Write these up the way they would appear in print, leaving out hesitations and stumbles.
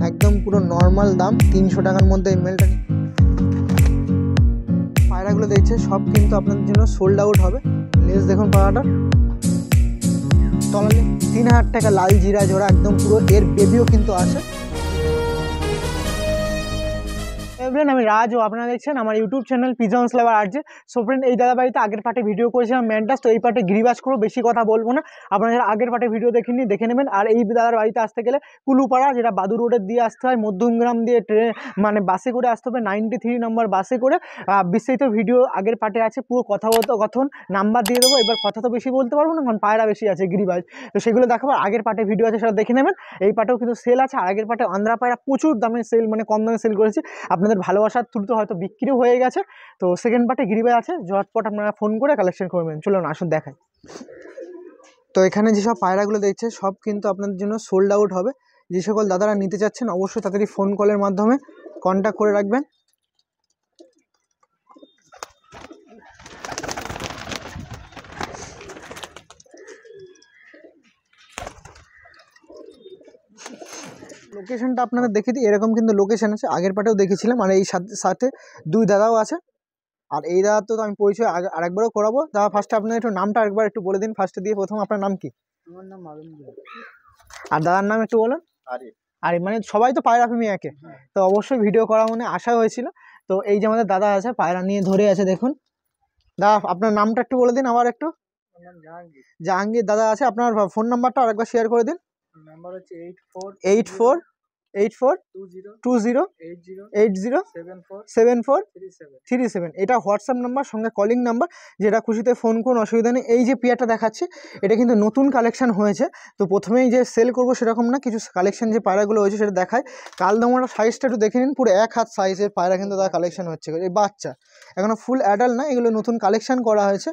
একদম পুরো নর্মাল দাম 300 টাকার মধ্যে এই মেলটা। পায়রাগুলো দেখছে সব কিন্তু আপনাদের জন্য সোল্ড আউট হবে। লেজ দেখুন পায়রাটা, তলালে 3000 টাকা লাল জিরা জোড়া, একদম পুরো এর বেবিও কিন্তু আছে। ফ্রেন্ড আমি রাজ, ও আপনারা দেখছেন আমার ইউটিউব চ্যানেল পিজনস লাভার আরজে। সো ফ্রেন্ড এই দাদা বাড়িতে আগের পার্টে ভিডিও করেছিলাম ম্যান্টাস, তো এই পার্টে গিরিবাজ করবো, বেশি কথা বলবো না। আপনারা যারা আগের পার্টে ভিডিও দেখেননি দেখে নেবেন। আর এই দাদার বাড়িতে আসতে গেলে কুলুপাড়া, যেটা বাদুর রোডের দিয়ে আসতে হয়, মধ্যমগ্রাম দিয়ে মানে বাসে করে আসতে হবে, 93 নম্বর বাসে করে। বিস্তারিত ভিডিও আগের পার্টে আছে, পুরো কথন নাম্বার দিয়ে দেবো। এবার কথা তো বেশি বলতে পারবো না কারণ পায়রা বেশি আছে গিরিবাজ, তো সেগুলো দেখাবো। আগের পার্টে ভিডিও আছে সেটা দেখে নেবেন। এই পার্টেও কিন্তু সেল আছে, আর আগের পার্টে আন্ধ্রা পায়রা প্রচুর দামে সেল, মানে কম দামে সেল করেছি, আপনাদের ভালোবাসার থ্রুতে হয়তো বিক্রিও হয়ে গেছে। তো সেকেন্ড পার্টে গিরিবাজ আছে, ঝটপট আপনারা ফোন করে কালেকশন করবেন। চলুন আসুন দেখাই। তো এখানে যেসব পায়রাগুলো দেখছে সব কিন্তু আপনাদের জন্য সোল্ড আউট হবে। যে সকল দাদারা নিতে চাচ্ছেন অবশ্যই তাড়াতাড়ি ফোন কলের মাধ্যমে কন্ট্যাক্ট করে রাখবেন। লোকেশনটা আপনাদের দেখে দিই, এরকম কিন্তু লোকেশন আছে, আগের পার্টেও দেখেছিলাম। আর এই সাথে দুই দাদাও আছে। আর এই দাদার তো আমি পরিচয় আরেকবারও করাবো। দাদা ফার্স্টে আপনার একটু নামটা আরেকবার একটু বলে দিন, ফার্স্টে দিয়ে প্রথম আপনার নাম কি? আমার নাম মালুম। আর দাদার নাম একটু বলুন। আর মানে সবাই তো পায়রা প্রেমী একে, তো অবশ্যই ভিডিও করা মনে আশা হয়েছিল। তো এই যে আমাদের দাদা আছে, পায়রা নিয়ে ধরে আছে দেখুন। দাদা আপনার নামটা একটু বলে দিন আবার একটু। জাহাঙ্গীর দাদা আছে, আপনার ফোন নাম্বারটা আরেকবার শেয়ার করে দিন। নাম্বার হচ্ছে 8420807437 এটা হোয়াটসঅ্যাপ নাম্বার, সঙ্গে কলিং নাম্বার, যেটা খুশিতে ফোন করুন, অসুবিধা নেই। এই যে পেয়ারটা দেখাচ্ছি এটা কিন্তু নতুন কালেকশন হয়েছে, তো প্রথমেই যে সেল করবো সেরকম না, কিছু কালেকশন যে পায়রাগুলো হয়েছে সেটা দেখায়। কালদমাটা সাইজটা একটু দেখে নিন, পুরো 1 হাত সাইজের পায়রা কিন্তু তার কালেকশন হচ্ছে। এই বাচ্চা এখনো ফুল অ্যাডাল্ট না, এগুলো নতুন কালেকশন করা হয়েছে।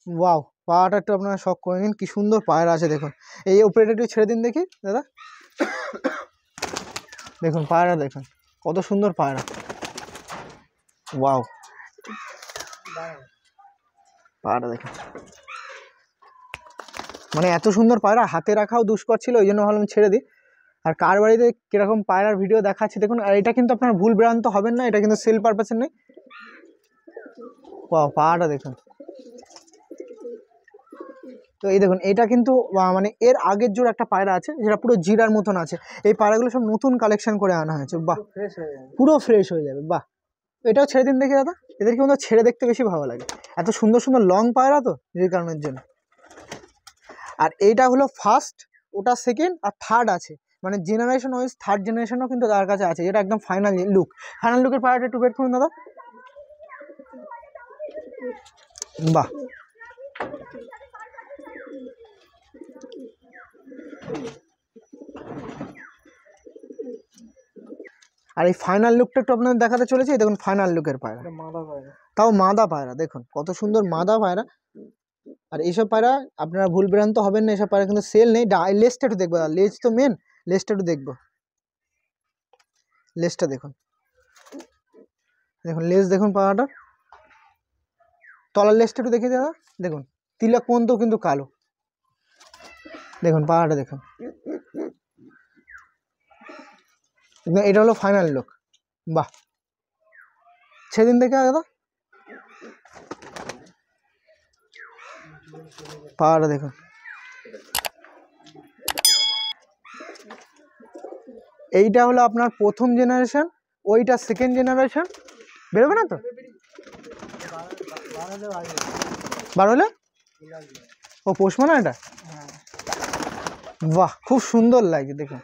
ওয়াও, পায়রাটা একটু আপনারা শখ করে নিন, কি সুন্দর পায়রা আছে দেখুন। এই উপরেটা একটু ছেড়ে দিন দেখি দাদা, দেখুন পায়রা দেখুন কত সুন্দর পায়রা। ওয়াও, পায়রা দেখুন, মানে এত সুন্দর পায়রা হাতে রাখাও দুষ্কর ছিল, ওই জন্য ভাবলাম ছেড়ে দিই। আর কার বাড়িতে কিরকম পায়রার ভিডিও দেখাচ্ছি দেখুন। আর এটা কিন্তু আপনার ভুল ভ্রান্ত হবেন না, এটা কিন্তু সেল পারপাসের নেই। ওয়াও, পায়রাটা দেখুন। তো এই দেখুন এটা কিন্তু মানে এর আগের জোর একটা পায়রা আছে যেটা পুরো জিরার মতন আছে। এই পায়রাগুলো সব নতুন কালেকশন করে আনা হয়েছে। বাহ, পুরো ফ্রেশ হয়ে যাবে। বাহ, এটাও ছেড়ে দিন দেখি দাদা, এদেরকে কিন্তু ছেড়ে দেখতে বেশি ভালো লাগে, এত সুন্দর সুন্দর লং পায়রা, তো যে কারণের জন্য। আর এইটা হলো ফার্স্ট, ওটা সেকেন্ড আর থার্ড আছে, মানে জেনারেশন ওয়াইজ থার্ড জেনারেশনও কিন্তু তার কাছে আছে, যেটা একদম ফাইনাল লুক। ফাইনাল লুকের পায়রাটা একটু বের করুন দাদা। বাহ, আর এই ফাইনাল লুকটা একটু আপনাদের দেখাতে চলেছে। দেখুন ফাইনাল লুকের পায়রা, তাও মাদা পায়রা, দেখুন কত সুন্দর মাদা পায়রা। আর এইসব পায়রা আপনারা ভুল ভ্রান্ত হবেন না, এসব পায়রা কিন্তু সেল নেই। লেজটা একটু দেখবো, লেজ তো মেন, লেজটা একটু দেখবো। লেজটা দেখুন, দেখুন লেজ দেখুন পায়রাটার, তলার লেজটা একটু দেখে দাদা, দেখুন তিলক পর্যন্ত কিন্তু কালো। দেখুন পায়রাটা দেখুন, এটা হলো ফাইনাল লুক। বাহ, সেদিন দেখে দাদা পায়রাটা দেখুন। এইটা হলো আপনার প্রথম জেনারেশন, ওইটা সেকেন্ড জেনারেশন। বেরোবে না তো, বার হলে ও পোষবো না এটা। বাহ, খুব সুন্দর লাগছে দেখুন।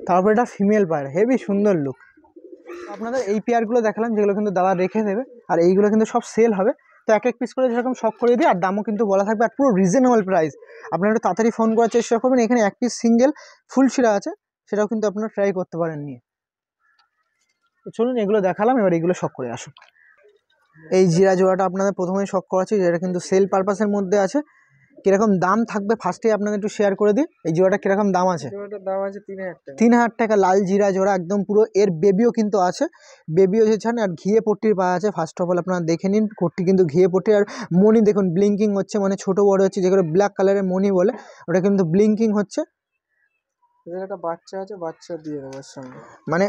তারপর এটা ফিমেল পায়রা, হেভি সুন্দর লুক। আপনাদের এই পেয়ারগুলো দেখালাম যেগুলো কিন্তু দাদা রেখে দেবে, আর এইগুলো কিন্তু সব সেল হবে। তো এক এক পিস করে যেরকম শখ করে দিই, আর দামও কিন্তু বলা থাকবে, আর পুরো রিজনেবল প্রাইস। আপনারা একটু তাড়াতাড়ি ফোন করার চেষ্টা করবেন। এখানে এক পিস সিঙ্গেল ফুল ছিঁড়া আছে, সেটাও কিন্তু আপনারা ট্রাই করতে পারেন নিয়ে। তো চলুন এগুলো দেখালাম, এবার এইগুলো শখ করে আসুন। এই জিরা জোড়াটা আপনাদের প্রথমেই শখ করাচ্ছি, যেটা কিন্তু সেল পারপাসের মধ্যে আছে। কীরকম দাম থাকবে ফার্স্টে আপনাদের একটু শেয়ার করে দিই। এই জোড়াটা কীরকম দাম আছে? জোড়াটার দাম আছে 3000 টাকা। 3000 টাকা লাল জিরা জোড়া, একদম পুরো। এর বেবিও কিন্তু আছে, বেবিও এসেছেন। আর ঘিয়ে পট্টির পা আছে। ফার্স্ট অফ অল আপনারা দেখে নিন, কোটটি কিন্তু ঘিয়ে পট্টি। আর মণি দেখুন ব্লিঙ্কিং হচ্ছে, মানে ছোটো বড় হচ্ছে, যেগুলো ব্ল্যাক কালারের মণি বলে, ওটা কিন্তু ব্লিঙ্কিং হচ্ছে। এদের একটা বাচ্চা আছে, বাচ্চা দিয়ে দেবো এর সঙ্গে। মানে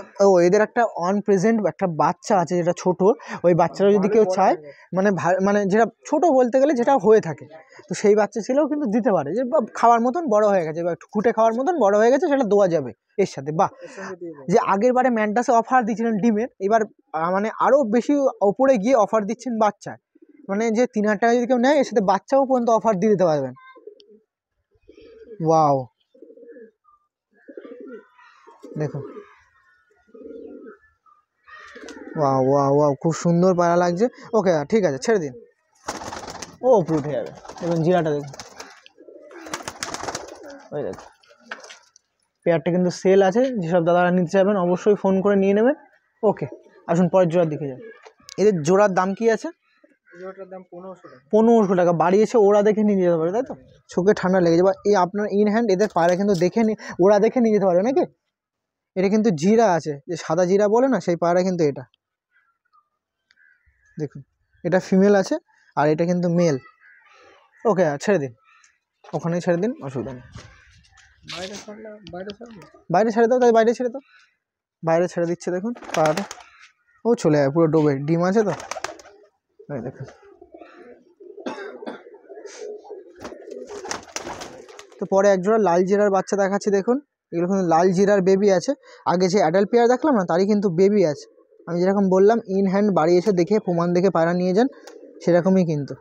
এদের একটা অন প্রেজেন্ট একটা বাচ্চা আছে যেটা ছোট, ওই বাচ্চাটা যদি কেউ চায়, মানে মানে যেটা ছোট বলতে গেলে যেটা হয়ে থাকে, তো সেই বাচ্চা ছেলেও কিন্তু দিতে পারে, যে খাওয়ার মতন বড় হয়ে গেছে বা খুঁটে খাওয়ার মতন বড় হয়ে গেছে, সেটা দেওয়া যাবে এর সাথে। বাহ, যে আগের বারে ম্যান্টাসে অফার দিয়েছিলেন ডিমের, এবার মানে আরও বেশি ওপরে গিয়ে অফার দিচ্ছেন বাচ্চায়, মানে যে 3000 টাকা যদি কেউ নেয় এর সাথে বাচ্চাও পর্যন্ত অফার দিয়ে দিতে পারবেন। ওয়াও, দেখুন, ওয়াও ওয়াও ওয়াও, খুব সুন্দর পায়রা লাগছে। ওকে ঠিক আছে, ছেড়ে দিন, ও উপরে উঠে যাবে। দেখুন জিরাটা দেখুন, ওই দেখুন পেয়ারটা কিন্তু সেল আছে, যেসব দাদারা নিতে চাইবেন অবশ্যই ফোন করে নিয়ে নেবেন। ওকে, আসুন পরের জোড়ার দিকে যান। এদের জোড়ার দাম কি আছে? জোড়াটার দাম 1500 টাকা। 1500 টাকা বাড়িয়েছে, ওরা দেখে নিয়ে যেতে পারে, তাই তো? চোখে ঠান্ডা লেগে যাবে। এই আপনার ইন হ্যান্ড এদের পায়রা কিন্তু দেখে ওরা দেখে নিয়ে যেতে পারে নাকি? এটা কিন্তু জিরা আছে, যে সাদা জিরা বলে না, সেই পায়রা কিন্তু এটা দেখুন, এটা ফিমেল আছে আর এটা কিন্তু মেল। ওকে ছেড়ে দিন, ওখানেই ছেড়ে দিন, অসুবিধা নেই। বাইরে ছেড়ে দাও, তাই বাইরে ছেড়ে দাও, বাইরে ছেড়ে দিচ্ছে দেখুন পায়রাটা। ও চলে যায় পুরো ডোবে, ডিম আছে তো। দেখুন, তো পরে একজোড়া লাল জিরার বাচ্চা দেখাচ্ছি দেখুন। এগুলো কিন্তু লাল জিরার বেবি আছে। আগে যে অ্যাডাল্ট পেয়ার দেখলাম না, তারই কিন্তু বেবি আছে। আমি যেরকম বললাম ইন হ্যান্ড বাড়ি এসে দেখে প্রমাণ দেখে পায়রা নিয়ে যান, সেরকমই কিন্তু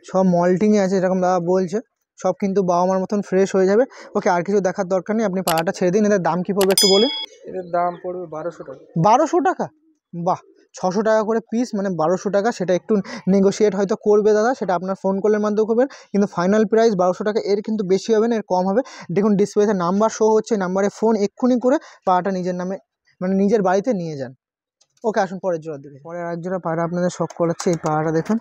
সব মল্টিংয়ে আছে, যেরকম দাদা বলছে, সব কিন্তু বাবা মার মতন ফ্রেশ হয়ে যাবে। ওকে, আর কিছু দেখার দরকার নেই, আপনি পায়রাটা ছেড়ে দিন। এদের দাম কী পড়বে একটু বলুন? এদের দাম পড়বে 1200 টাকা। 1200 টাকা? বাহ, 600 টাকা করে পিস, মানে 1200 টাকা। সেটা একটু নেগোশিয়েট হয়তো করবে দাদা, সেটা আপনার ফোন কলের মাধ্যমে করবেন, কিন্তু ফাইনাল প্রাইস 1200 টাকা। এর কিন্তু বেশি হবে না, এর কম হবে। দেখুন ডিসপ্লেতে নাম্বার শো হচ্ছে, নাম্বারে ফোন এক্ষুনি করে পায়রাটা নিজের নামে, মানে নিজের বাড়িতে নিয়ে যান। ওকে, আসুন পরের জোড়ার দিকে। পরে আর এক জোড়া পায়রা আপনাদের শখ করাচ্ছে। এই পায়রাটা দেখুন,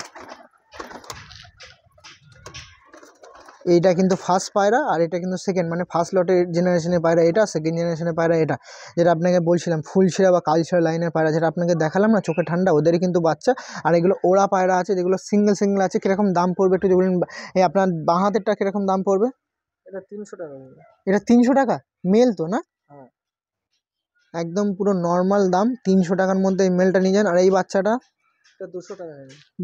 এইটা কিন্তু ফার্স্ট পায়রা, আর এটা কিন্তু সেকেন্ড, মানে ফার্স্ট লটের জেনারেশনের পায়রা এটা, সেকেন্ড জেনারেশনের পায়রা এটা। যেটা আপনাকে বলছিলাম ফুলছেড়া বা কালছেড়া লাইনের পায়রা, যেটা আপনাকে দেখালাম না চোখে ঠান্ডা, ওদেরই কিন্তু বাচ্চা। আর এগুলো ওরা পায়রা আছে, যেগুলো সিঙ্গেল সিঙ্গেল আছে। কীরকম দাম পড়বে একটু বলুন? এই আপনার বাঁ হাতেরটা কীরকম দাম পড়বে? এটা 300 টাকা। এটা 300 টাকা মেল তো না? হ্যাঁ, একদম পুরো নর্মাল দাম, 300 টাকার মধ্যে এই মেলটা নিয়ে যান। আর এই বাচ্চাটা 200 টাকা।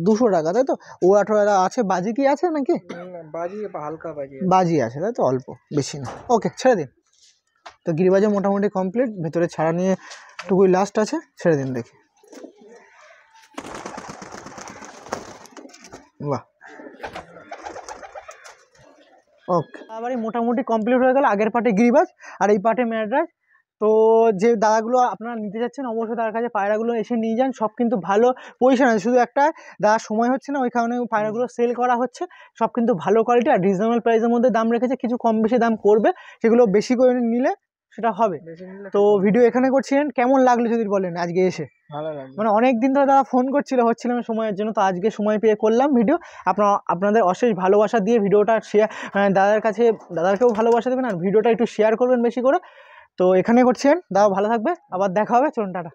200 টাকা, তাই তো? ওরা টোরা আছে, বাজি কি আছে নাকি? বাজি হালকা বাজি আছে, তাই তো? অল্প, বেশি না। ওকে, ছেড়ে দিন। তো গিরিবাজও মোটামুটি কমপ্লিট, ভেতরে ছাড়া নিয়ে টুকুই লাস্ট আছে, ছেড়ে দিন দেখি। বাহ, ওকে, আবার মোটামুটি কমপ্লিট হয়ে গেল আগের পার্টে গিরিবাজ আর এই পার্টে ম্যাডরাজ। তো যে দাদাগুলো আপনারা নিতে যাচ্ছেন অবশ্যই তার কাছে পায়রাগুলো এসে নিয়ে যান। সব কিন্তু ভালো পজিশন আছে, শুধু একটা দাদা সময় হচ্ছে না, ওই কারণে পায়রাগুলো সেল করা হচ্ছে। সব কিন্তু ভালো কোয়ালিটি আর রিজনেবল প্রাইসের মধ্যে দাম রেখেছে, কিছু কম বেশি দাম করবে, সেগুলো বেশি করে নিলে সেটা হবে। তো ভিডিও এখানে করছিলেন, কেমন লাগলো যদি বলেন আজকে এসে? ভালো লাগে, মানে অনেক দিন ধরে দাদা ফোন হচ্ছিল না সময়ের জন্য, তো আজকে সময় পেয়ে করলাম ভিডিও। আপনাদের অশেষ ভালোবাসা দিয়ে ভিডিওটা শেয়ার, দাদার কাছে, দাদাকেও ভালোবাসা দেবেন আর ভিডিওটা একটু শেয়ার করবেন বেশি করে। তো এখানে করছেন দাদা, ভালো থাকবে, আবার দেখা হবে, চলুন টাটা।